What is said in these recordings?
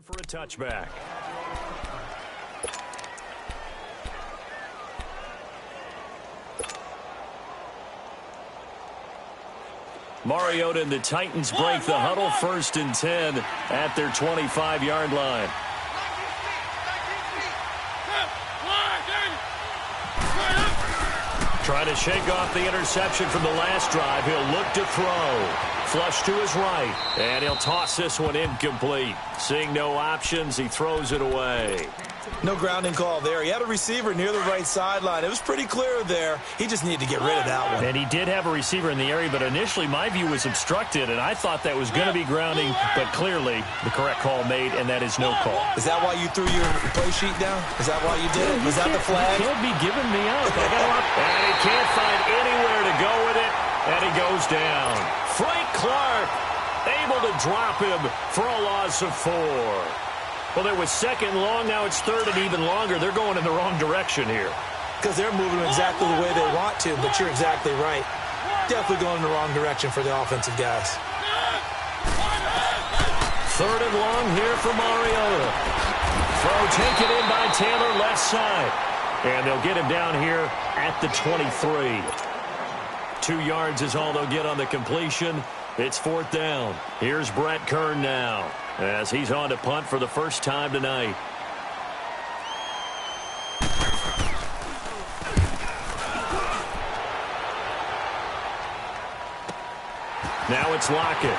For a touchback. Mariota and the Titans break the huddle, 1st and 10 at their 25-yard line. Trying to shake off the interception from the last drive. He'll look to throw. Flush to his right, and he'll toss this one incomplete. Seeing no options, he throws it away. No grounding call there. He had a receiver near the right sideline. It was pretty clear there. He just needed to get rid of that one. And he did have a receiver in the area, but initially my view was obstructed, and I thought that was going to be grounding, but clearly the correct call made, and that is no call. Is that why you threw your play sheet down? Is that why you did it? Was that the flag? You can't be giving me up. I got up. And he can't find anywhere to go with it, and he goes down. Frank Clark able to drop him for a loss of 4. Well, there was 2nd and long. Now it's 3rd and even longer. They're going in the wrong direction here. Because they're moving exactly the way they want to, but you're exactly right. Definitely going in the wrong direction for the offensive guys. 3rd and long here for Mariota. Throw taken in by Taylor, left side. And they'll get him down here at the 23. 2 yards is all they'll get on the completion. It's 4th down. Here's Brett Kern now, as he's on to punt for the first time tonight. Now it's Lockett.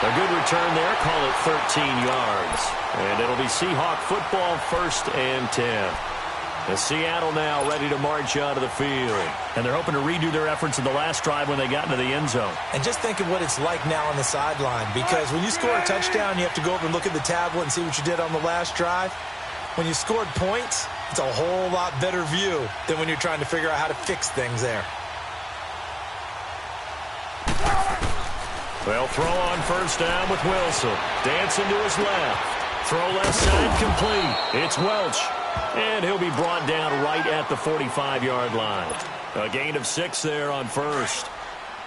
A good return there. Call it 13 yards. And it'll be Seahawk football, 1st and 10. And Seattle now ready to march out of the field. And they're hoping to redo their efforts in the last drive when they got into the end zone. And just think of what it's like now on the sideline. Because when you score a touchdown, you have to go over and look at the tablet and see what you did on the last drive. When you scored points, it's a whole lot better view than when you're trying to figure out how to fix things there. Well, throw on 1st down with Wilson. Dancing to his left. Throw left side complete. It's Welch. And he'll be brought down right at the 45-yard line. A gain of 6 there on 1st.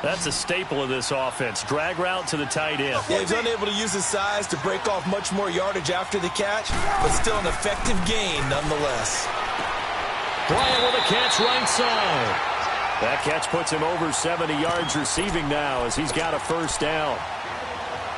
That's a staple of this offense. Drag route to the tight end. Yeah, he's unable to use his size to break off much more yardage after the catch, but still an effective gain nonetheless. Bryant with a catch right side. That catch puts him over 70 yards receiving now as he's got a 1st down.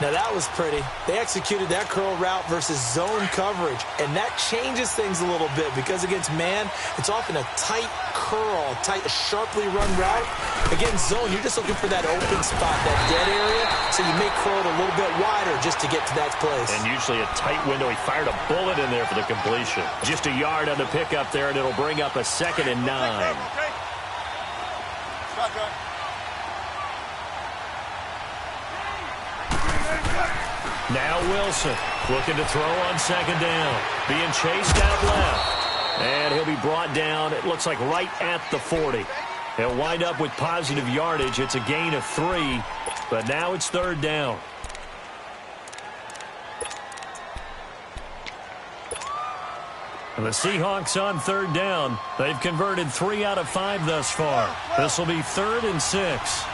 Now that was pretty. They executed that curl route versus zone coverage, and that changes things a little bit because against man, it's often a tight curl, sharply run route. Against zone, you're just looking for that open spot, that dead area, so you may curl it a little bit wider just to get to that place. And usually a tight window. He fired a bullet in there for the completion. Just a yard on the pickup there, and it'll bring up a 2nd and 9. Now Wilson looking to throw on 2nd down. Being chased out left. And he'll be brought down, it looks like right at the 40. He'll wind up with positive yardage. It's a gain of 3, but now it's 3rd down. And the Seahawks on 3rd down. They've converted 3 out of 5 thus far. This will be 3rd and 6.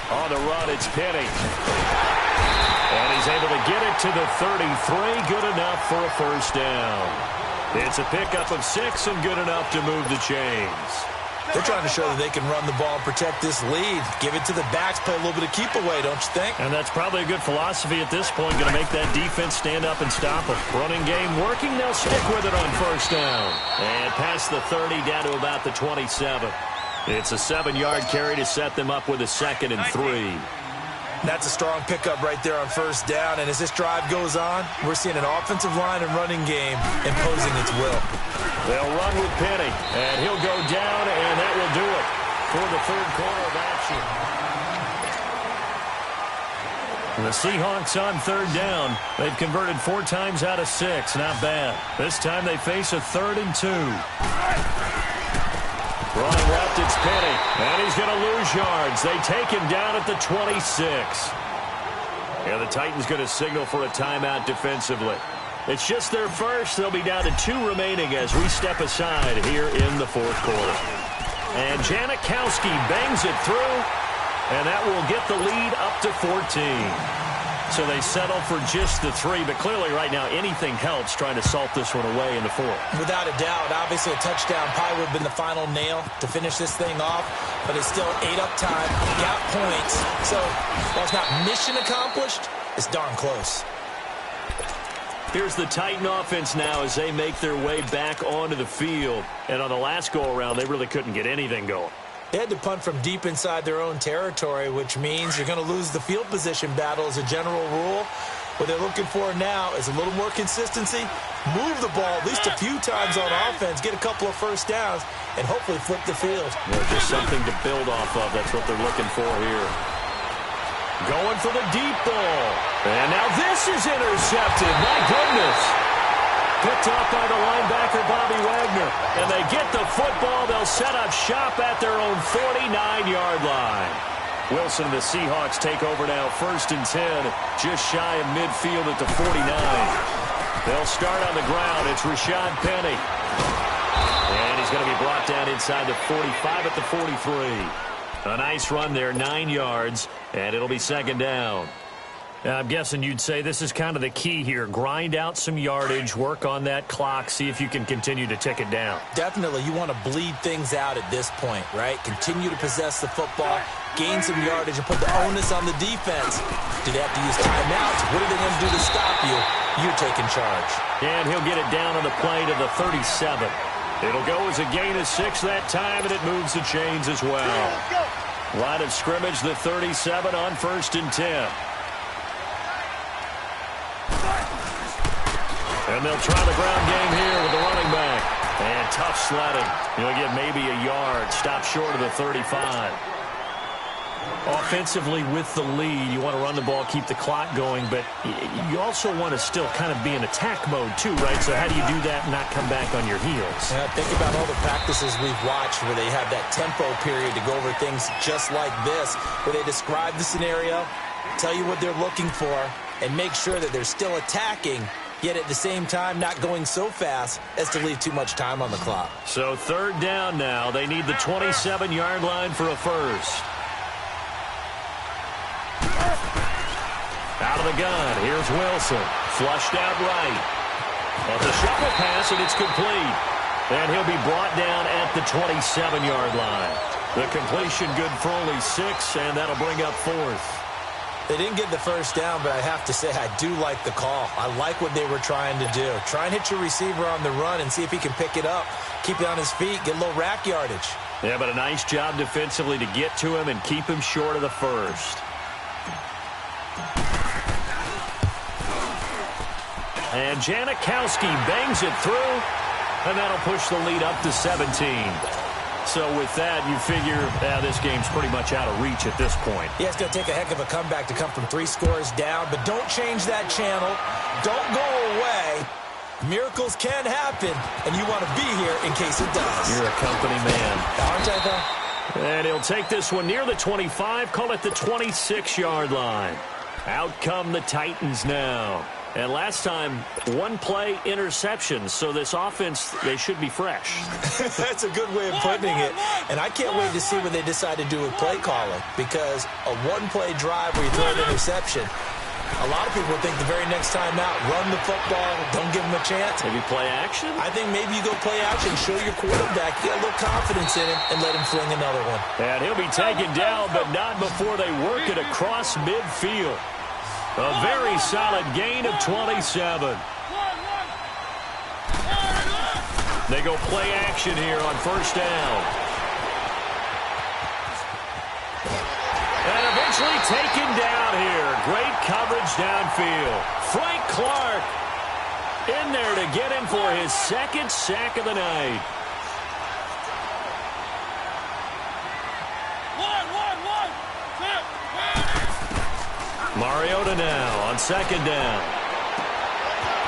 On the run, it's Penny. And he's able to get it to the 33. Good enough for a 1st down. It's a pickup of 6 and good enough to move the chains. They're trying to show that they can run the ball and protect this lead. Give it to the backs, play a little bit of keep away, don't you think? And that's probably a good philosophy at this point. Going to make that defense stand up and stop them. Running game working. They'll stick with it on 1st down. And past the 30 down to about the 27. It's a 7-yard carry to set them up with a 2nd and 3. That's a strong pickup right there on 1st down. And as this drive goes on, we're seeing an offensive line and running game imposing its will. They'll run with Penny, and he'll go down, and that will do it for the 3rd quarter of action. The Seahawks on 3rd down. They've converted 4 times out of 6. Not bad. This time they face a 3rd and 2. Running left, it's Penny, and he's going to lose yards. They take him down at the 26. And the Titans going to signal for a timeout defensively. It's just their first. They'll be down to 2 remaining as we step aside here in the 4th quarter. And Janikowski bangs it through, and that will get the lead up to 14. So they settle for just the 3, but clearly right now anything helps trying to salt this one away in the 4th. Without a doubt, obviously a touchdown probably would have been the final nail to finish this thing off, but it's still 8 up time, got points. So while it's not mission accomplished, it's darn close. Here's the Titan offense now as they make their way back onto the field. And on the last go-around, they really couldn't get anything going. They had to punt from deep inside their own territory, which means you're going to lose the field position battle as a general rule. What they're looking for now is a little more consistency, move the ball at least a few times on offense, get a couple of first downs, and hopefully flip the field. Yeah, just something to build off of. That's what they're looking for here. Going for the deep ball. And now this is intercepted. My goodness. Picked off by the linebacker, Bobby Wagner. And they get the football. They'll set up shop at their own 49-yard line. Wilson and the Seahawks take over now, 1st and 10, just shy of midfield at the 49. They'll start on the ground. It's Rashad Penny. And he's going to be brought down inside the 45 at the 43. A nice run there, 9 yards, and it'll be 2nd down. I'm guessing you'd say this is kind of the key here. Grind out some yardage, work on that clock, see if you can continue to tick it down. Definitely. You want to bleed things out at this point, right? Continue to possess the football, gain some yardage, and put the onus on the defense. Do they have to use timeouts? What are they going to do to stop you? You're taking charge. And he'll get it down on the play to the 37. It'll go as a gain of 6 that time, and it moves the chains as well. Line of scrimmage, the 37 on 1st and 10. And they'll try the ground game here with the running back. And tough sledding. He'll get maybe a yard. Stop short of the 35. Offensively with the lead, you want to run the ball, keep the clock going, but you also want to still kind of be in attack mode too, right? So how do you do that and not come back on your heels? Yeah, think about all the practices we've watched where they have that tempo period to go over things just like this, where they describe the scenario, tell you what they're looking for, and make sure that they're still attacking, yet at the same time not going so fast as to leave too much time on the clock. So 3rd down now. They need the 27-yard line for a first. Out of the gun, here's Wilson. Flushed out right. Off the shovel pass, and it's complete. And he'll be brought down at the 27-yard line. The completion good for only 6, and that'll bring up 4th. They didn't get the first down, but I have to say I do like the call. I like what they were trying to do. Try and hit your receiver on the run and see if he can pick it up, keep it on his feet, get a little rack yardage. Yeah, but a nice job defensively to get to him and keep him short of the first. And Janikowski bangs it through, and that'll push the lead up to 17. So with that, you figure this game's pretty much out of reach at this point. Yeah, it's going to take a heck of a comeback to come from 3 scores down, but don't change that channel. Don't go away. Miracles can happen, and you want to be here in case it does. You're a company man. Aren't I, though? And he'll take this one near the 25, call it the 26-yard line. Out come the Titans now. And last time, 1-play interception. So this offense, they should be fresh. That's a good way of putting it. And I can't wait to see what they decide to do with play calling. Because a 1-play drive where you throw an interception, a lot of people think the very next time out, run the football, don't give them a chance. Maybe play action? I think maybe you go play action, show your quarterback, get a little confidence in him, and let him fling another one. And he'll be taken down, but not before they work it across midfield. A very solid gain of 27. They go play action here on 1st down. And eventually taken down here. Great coverage downfield. Frank Clark in there to get him for his 2nd sack of the night. Mariota now on 2nd down.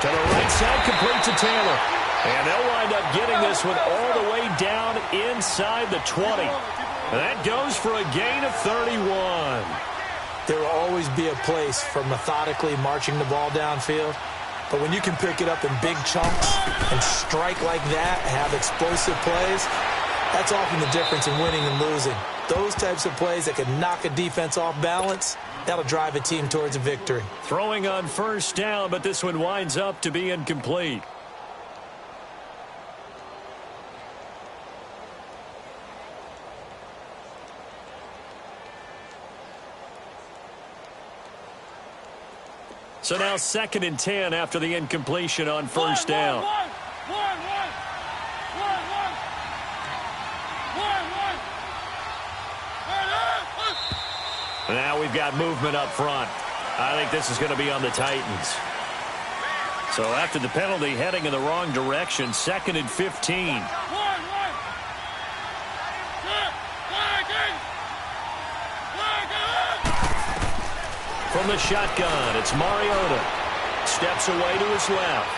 To the right side, complete to Taylor. And they'll wind up getting this one all the way down inside the 20. And that goes for a gain of 31. There will always be a place for methodically marching the ball downfield. But when you can pick it up in big chunks and strike like that, have explosive plays, That's often the difference in winning and losing. Those types of plays that can knock a defense off balance, that'll drive a team towards a victory. Throwing on first down, but this one winds up to be incomplete. So now 2nd and 10 after the incompletion on first down. Now we've got movement up front. I think this is going to be on the Titans. So after the penalty, heading in the wrong direction, 2nd and 15. From the shotgun, it's Mariota. Steps away to his left.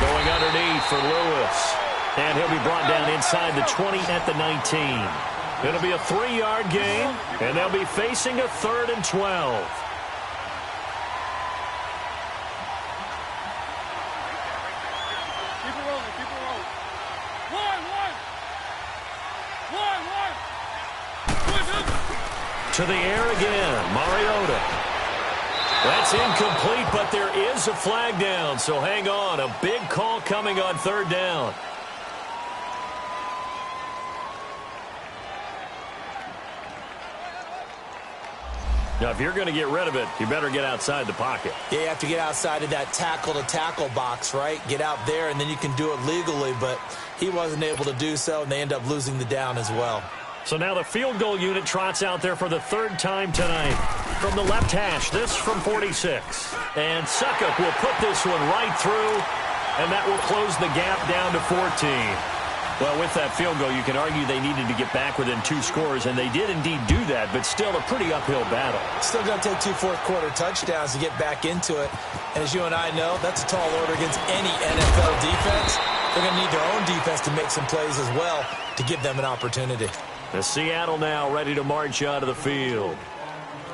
Going underneath for Lewis. And he'll be brought down inside the 20 at the 19. It'll be a 3-yard gain, and they'll be facing a 3rd and 12. Keep it rolling, keep it rolling. To the air again, Mariota. That's incomplete, but there is a flag down, so hang on. A big call coming on 3rd down. Now, if you're going to get rid of it, you better get outside the pocket. Yeah, you have to get outside of that tackle-to-tackle box, right? Get out there, and then you can do it legally, but he wasn't able to do so, and they end up losing the down as well. So now the field goal unit trots out there for the 3rd time tonight. From the left hash, this from 46. And Suckup will put this one right through, and that will close the gap down to 14. Well, with that field goal, you can argue they needed to get back within 2 scores, and they did indeed do that, but still a pretty uphill battle. Still going to take 2 fourth-quarter touchdowns to get back into it. And as you and I know, that's a tall order against any NFL defense. They're going to need their own defense to make some plays as well to give them an opportunity. The Seattle now ready to march out of the field.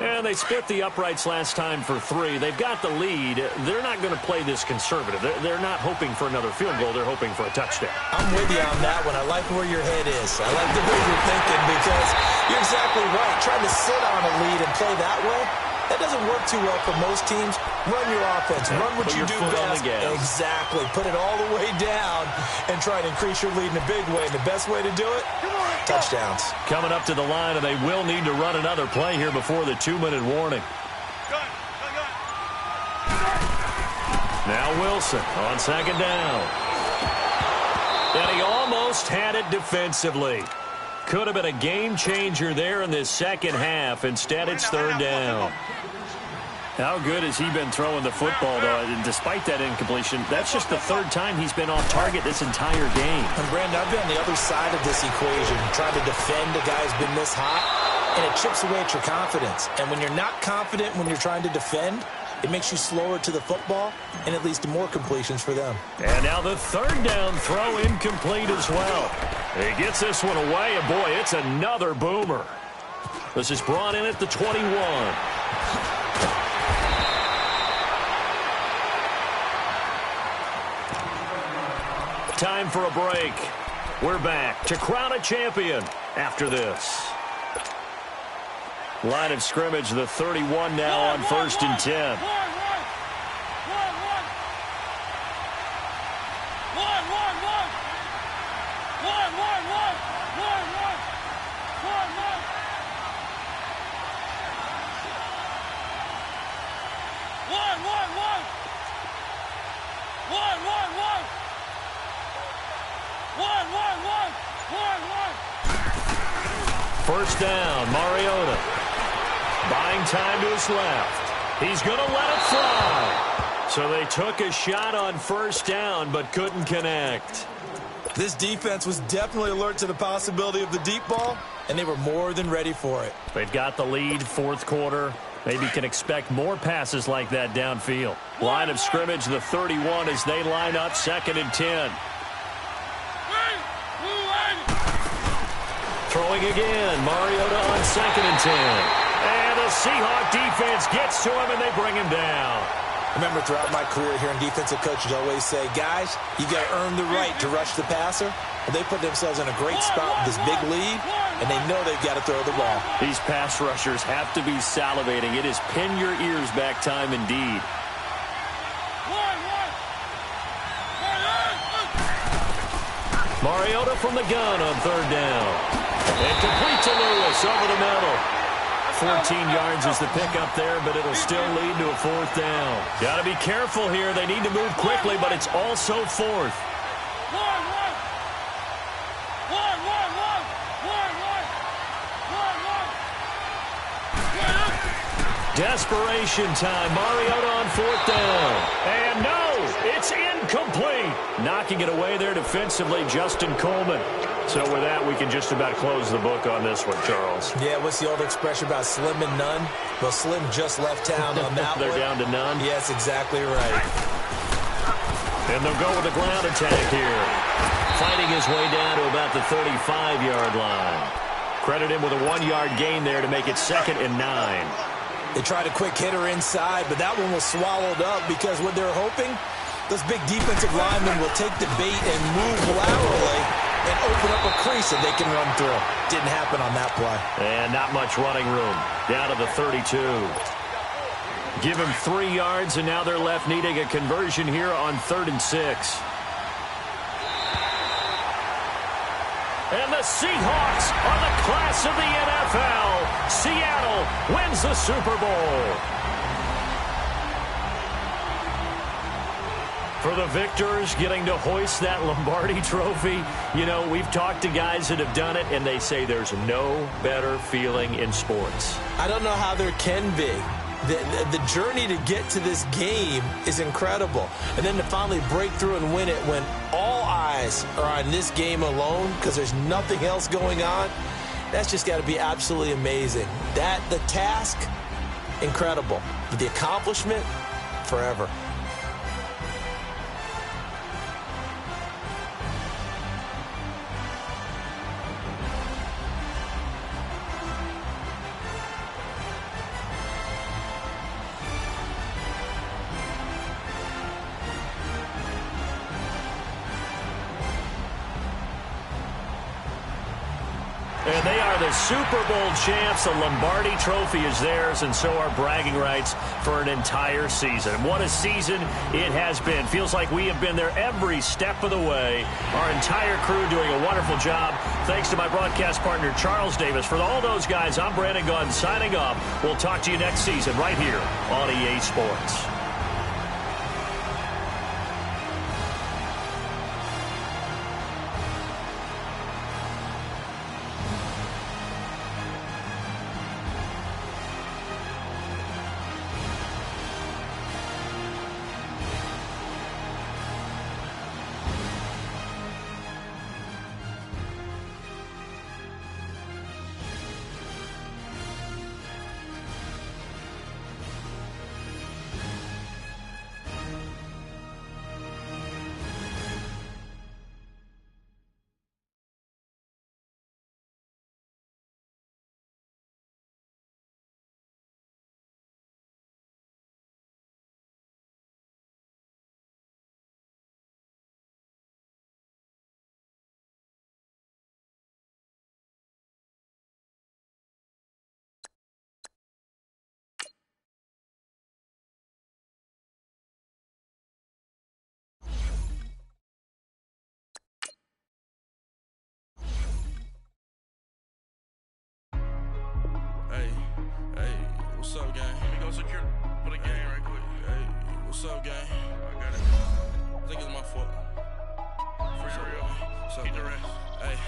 And they split the uprights last time for 3. They've got the lead. They're not going to play this conservative. They're not hoping for another field goal. They're hoping for a touchdown. I'm with you on that one. I like where your head is. I like the way you're thinking because you're exactly right. Trying to sit on a lead and play that way, that doesn't work too well for most teams. Run your offense. Run what you do best. Exactly. Put it all the way down and try to increase your lead in a big way. And the best way to do it, touchdowns. Coming up to the line, and they will need to run another play here before the 2-minute warning. Now Wilson on 2nd down. And he almost had it defensively. Could have been a game changer there in this second half. Instead, it's 3rd down. How good has he been throwing the football, though? Despite that incompletion, that's just the 3rd time he's been off target this entire game. And, Brandon, I've been on the other side of this equation, trying to defend a guy who's been this hot, and it chips away at your confidence. And when you're not confident when you're trying to defend, it makes you slower to the football, and it leads to more completions for them. And now the 3rd down throw incomplete as well. He gets this one away, and, boy, it's another boomer. This is brought in at the 21. Time for a break. We're back to crown a champion after this. Line of scrimmage, the 31 now on 1st and 10. First down, Mariota. Buying time to his left. He's going to let it fly. So they took a shot on 1st down, but couldn't connect. This defense was definitely alert to the possibility of the deep ball, and they were more than ready for it. They've got the lead, 4th quarter. Maybe can expect more passes like that downfield. Line of scrimmage, the 31 as they line up 2nd and 10. Throwing again, Mariota on 2nd and 10. And the Seahawk defense gets to him, and they bring him down. Remember, throughout my career here in defensive coaches always say, guys, you got to earn the right to rush the passer. And they put themselves in a great spot with this big lead, and they know they've got to throw the ball. These pass rushers have to be salivating. It is pin your ears back time indeed. Mariota from the gun on third down. And complete to Lewis over the middle. 14 yards is the pickup there, but it'll still lead to a fourth down. Got to be careful here. They need to move quickly, but it's also fourth. Desperation time. Mariota on fourth down. And no, it's incomplete. Knocking it away there defensively, Justin Coleman. So with that, we can just about close the book on this one, Charles. Yeah, what's the old expression about slim and none? Well, Slim just left town on that They're one. down to none? Yes, exactly right. And they'll go with the ground attack here. Fighting his way down to about the 35-yard line. Credit him with a 1-yard gain there to make it 2nd and 9. They tried a quick hitter inside, but that one was swallowed up because what they're hoping, those big defensive linemen will take the bait and move laterally and open up a crease that they can run through. Didn't happen on that play. And not much running room. Down to the 32. Give him 3 yards, and now they're left needing a conversion here on 3rd and 6. And the Seahawks are the class of the NFL. Seattle wins the Super Bowl. For the victors getting to hoist that Lombardi trophy, you know, we've talked to guys that have done it, and they say there's no better feeling in sports. I don't know how there can be. The journey to get to this game is incredible. And then to finally break through and win it when all eyes are on this game alone because there's nothing else going on, that's just got to be absolutely amazing. The task, incredible. But the accomplishment, forever. And they are the Super Bowl champs. The Lombardi trophy is theirs, and so are bragging rights for an entire season. What a season it has been. Feels like we have been there every step of the way. Our entire crew doing a wonderful job. Thanks to my broadcast partner, Charles Davis. For all those guys, I'm Brandon Gaudin signing off. We'll talk to you next season right here on EA Sports. Hey, what's up, gang? Let me go secure for the game right quick. Hey, what's up, gang? I got it. I think it's my fault. For real. What's up, keep the rest. Hey,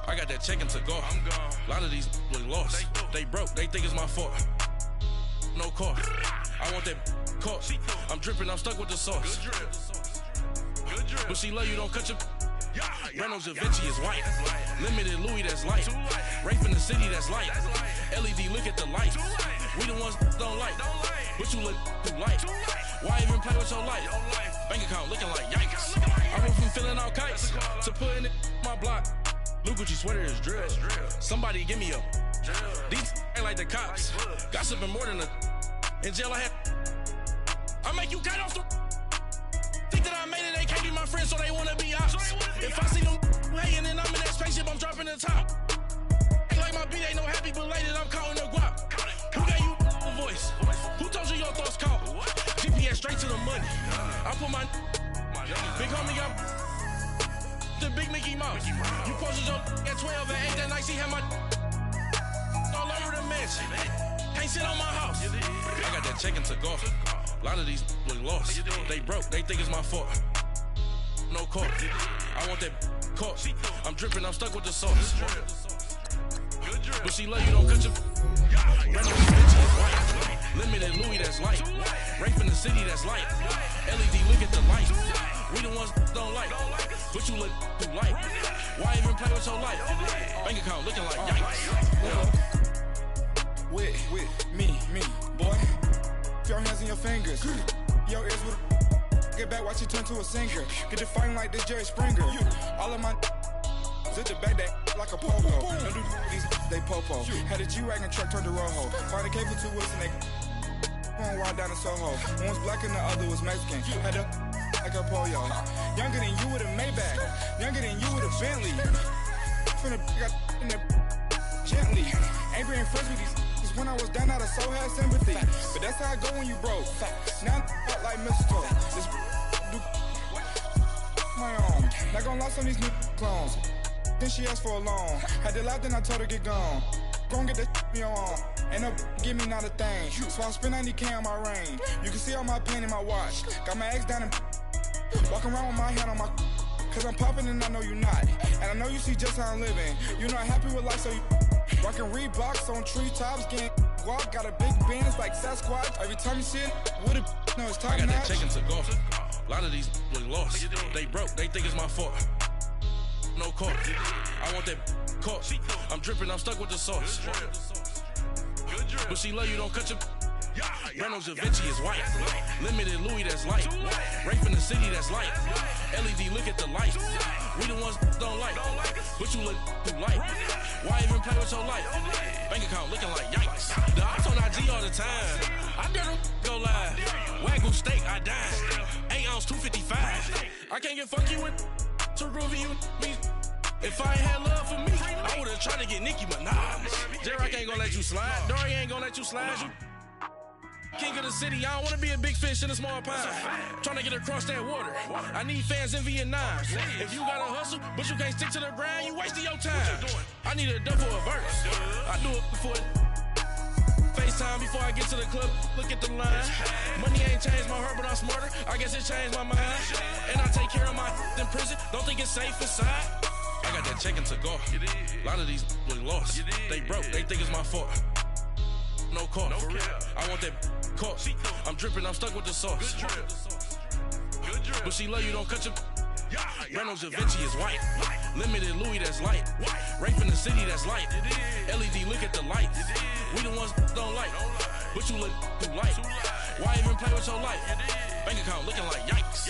I got that checking to go. I'm gone. A lot of these look lost. They broke. They think it's my fault. No car. I want that car. I'm dripping. I'm stuck with the sauce. Good drip. Good drip. But she love you. Don't cut your... Brando Javinci is white. Limited Louis, that's light. Rape in the city, that's light. LED, look at the light. We the ones don't like. But you look too light. Why even play with your life? Bank account looking like yikes. I went from filling out kites to putting it in my block. Blue Gucci sweater is drill. Somebody give me a. These ain't like the cops. Gossiping more than a. In jail I had. I make you cut off the. Think that I made it, they can't be my friends, so they wanna be ops. If I see them hating and I'm in that spaceship, I'm dropping the top. Ain't like my beat ain't no happy belated, I'm counting the guap. Who gave you a voice? Who told you your thoughts count? GPS straight to the money. I put my big homie got the big Mickey Mouse. You posted your at 12 and 8 that night, she had my all over the mansion. Can't sit on my house. I got that check into golf. A lot of these look lost. They broke, they think it's my fault. No call. I want that caught. I'm dripping, I'm stuck with the sauce. But she love you, don't cut your. Rental bitch is white. Limited Louis, that's light. Rape in the city, that's light. LED, look at the light. We the ones don't like. But you look too light. Why even play with your life? Bank account looking like yikes. With me, boy. Your hands in your fingers. Your ears with get back, watch you turn to a singer. Get to fighting like this Jerry Springer. All of my zip the back that like a pogo. Don't do these they popo. Had a G-Wagon truck turned to Rojo. Find a cable 2 wheels and they going wild down in Soho. One was black and the other was Mexican. Had a like a pollo. Younger than you with a Maybach. Younger than you with a Bentley. From the got in the gently. Angry and friends with these. When I was down out of soul had sympathy. But that's how I go when you broke. Now I'm like mistletoe. This do my own. Not gonna lie on these new clones. Then she asked for a loan. Had to laugh, then I told her get gone. Gon' get that me on. Ain't no give me not a thing. So I spend 90K on my range. You can see all my pain in my watch. Got my ex down and walking around with my hand on my. Cause I'm popping and I know you not. And I know you see just how I'm living. You're not happy with life, so you rockin' Reeboks on treetops, getting walk. Got a big Benz like Sasquatch. Every time you see it, with it, no, it's top I got notch. that check into golf. A lot of these look lost. They broke, they think it's my fault. No call. I want that caught. I'm dripping, I'm stuck with the sauce. But she love you, don't cut your. Reynolds Da Vinci is white. Limited Louis, that's light. Rape in the city, that's light. LED, look at the light. We the ones don't like. But you look too light. Why even play with your life? Bank account looking like yikes. The ops on IG all the time. I dare them go live. Wagyu steak, I dine. 8 ounce, 255. I can't get funky with too groovy you me. If I ain't had love for me, I would've tried to get Nicki Minaj. J-Rock ain't gonna let you slide. Dory ain't gonna let you slide. King of the city, I don't wanna be a big fish in a small pond. Tryna get across that water. I need fans in Vietnam. If you gotta hustle, but you can't stick to the grind, you wasting your time. I need a dub for a verse. I do it before FaceTime before I get to the club. Look at the line. Money ain't changed my heart, but I'm smarter. I guess it changed my mind. And I take care of my in prison. Don't think it's safe inside. I got that check into golf. A lot of these look lost. They broke, they think it's my fault. No call, for real. I want that caught. I'm dripping, I'm stuck with the sauce. But she love you, don't cut your. Reynolds Da Vinci is white. Limited Louis, that's light. Rape in the city, that's light. LED, look at the lights. We the ones don't like. But you look too light. Why even play with your life? Bank account looking like yikes.